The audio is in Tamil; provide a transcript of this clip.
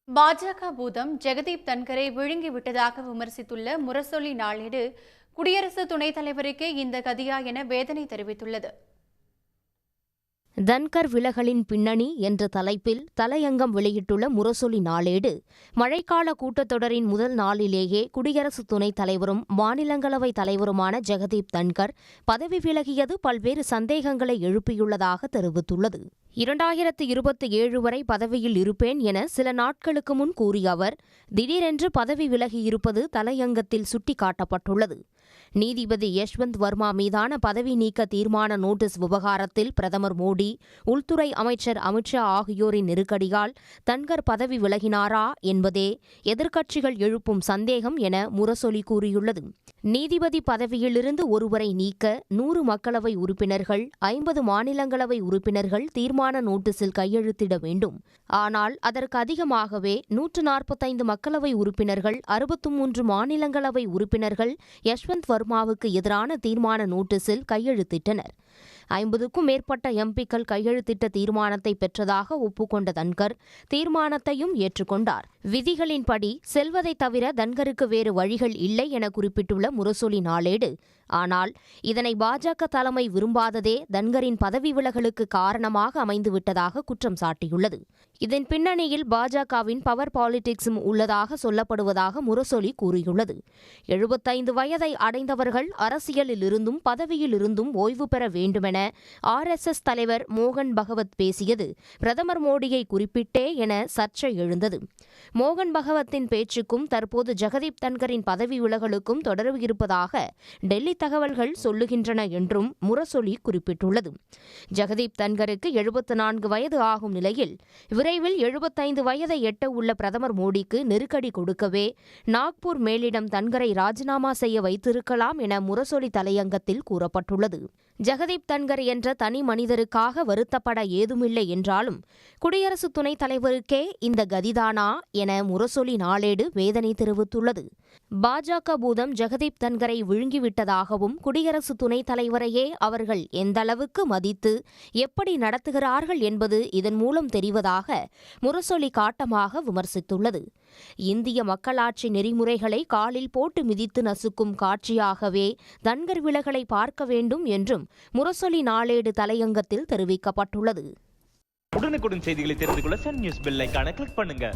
பாஜக பூதம் ஜெகதீப் தன்கரை விழுங்கிவிட்டதாக விமர்சித்துள்ள முரசொலி நாளேடு குடியரசு துணைத் தலைவருக்கே இந்த கதியா என வேதனை தெரிவித்துள்ளது. தன்கர் விலகலின் பின்னணி என்ற தலைப்பில் தலையங்கம் வெளியிட்டுள்ள முரசொலி நாளேடு, மழைக்கால கூட்டத்தொடரின் முதல் நாளிலேயே குடியரசு துணைத் தலைவரும் மாநிலங்களவை தலைவருமான ஜெகதீப் தன்கர் பதவி விலகியது பல்வேறு சந்தேகங்களை எழுப்பியுள்ளதாக தெரிவித்துள்ளது. 2027 வரை பதவியில் இருப்பேன் என சில நாட்களுக்கு முன் கூறிய அவர் திடீரென்று பதவி விலகியிருப்பது தலையங்கத்தில் சுட்டிக்காட்டப்பட்டுள்ளது. நீதிபதி யஷ்வந்த் வர்மா மீதான பதவி நீக்க தீர்மான நோட்டீஸ் விவகாரத்தில் பிரதமர் மோடி, உள்துறை அமைச்சர் அமித்ஷா ஆகியோரின் நெருக்கடியால் தன்கர் பதவி விலகினாரா என்பதே எதிர்க்கட்சிகள் எழுப்பும் சந்தேகம் என முரசொலி கூறியுள்ளது. நீதிபதி பதவியிலிருந்து ஒருவரை நீக்க 100 மக்களவை உறுப்பினர்கள், 50 மாநிலங்களவை உறுப்பினர்கள் தீர்மான நோட்டீஸில் கையெழுத்திட வேண்டும். ஆனால் அதற்கு அதிகமாகவே 145 மக்களவை உறுப்பினர்கள், 63 மாநிலங்களவை உறுப்பினர்கள் யஷ்வந்த் வர்மாவுக்கு எதிரான தீர்மான நோட்டீஸில் கையெழுத்திட்டனர். 50க்கும் மேற்பட்ட எம்பிக்கள் கையெழுத்திட்ட தீர்மானத்தை பெற்றதாக ஒப்புக்கொண்ட தன்கர் தீர்மானத்தையும் ஏற்றுக்கொண்டார். விதிகளின்படி செல்வதை தவிர தன்கருக்கு வேறு வழிகள் இல்லை என குறிப்பிட்டுள்ள முரசொலி நாளேடு, ஆனால் இதனை பாஜக தலைமை விரும்பாததே தன்கரின் பதவி விலகலுக்கு காரணமாக அமைந்துவிட்டதாக குற்றம் சாட்டியுள்ளது. இதன் பின்னணியில் பாஜகவின் பவர் பாலிடிக்ஸும் உள்ளதாக சொல்லப்படுவதாக முரசொலி கூறியுள்ளது. 75 வயதை அடைந்தவர்கள் அரசியலில் இருந்தும் பதவியில் இருந்தும் ஓய்வு பெற வேண்டுமென RSS தலைவர் மோகன் பகவத் பேசியது பிரதமர் மோடியை குறிப்பிட்டே என சர்ச்சை எழுந்தது. மோகன் பகவத்தின் பேச்சுக்கும் தற்போது ஜெகதீப் தன்கரின் பதவி விலகலுக்கும் தொடர்பு இருப்பதாக டெல்லி தகவல்கள் சொல்லுகின்றன என்றும் முரசொலி குறிப்பிட்டுள்ளது. ஜெகதீப் தன்கருக்கு 74 வயது ஆகும் நிலையில் விரைவில் 75 வயதை எட்ட உள்ள பிரதமர் மோடிக்கு நெருக்கடி கொடுக்கவே நாக்பூர் மேலிடம் தன்கரை ராஜினாமா செய்ய வைத்திருக்கலாம் என முரசொலி தலையங்கத்தில் கூறப்பட்டுள்ளது. ஜெகதீப் தன்கர் என்ற தனி மனிதருக்காக வருத்தப்பட ஏதுமில்லை என்றாலும் குடியரசு துணைத் தலைவருக்கே இந்த கதிதானா என முரசொலி நாளேடு வேதனை தெரிவித்துள்ளது. பாஜக பூதம் ஜெகதீப் தன்கரை விழுங்கிவிட்டதாகவும் குடியரசு துணைத் தலைவரையே அவர்கள் எந்தளவுக்கு மதித்து எப்படி நடத்துகிறார்கள் என்பது இதன் மூலம் தெரிவதாக முரசொலி காட்டமாக விமர்சித்துள்ளது. இந்திய மக்களாட்சி நெறிமுறைகளை காலில் போட்டு மிதித்து நசுக்கும் காட்சியாகவே தன்கர் விலகலை பார்க்க வேண்டும் என்றும் முரசொலி நாளேடு தலையங்கத்தில் தெரிவிக்கப்பட்டுள்ளது. உடனுக்குடன் செய்திகளை தெரிந்து கொள்ள சன் நியூஸ் பெல் ஐகானை கிளிக் பண்ணுங்க.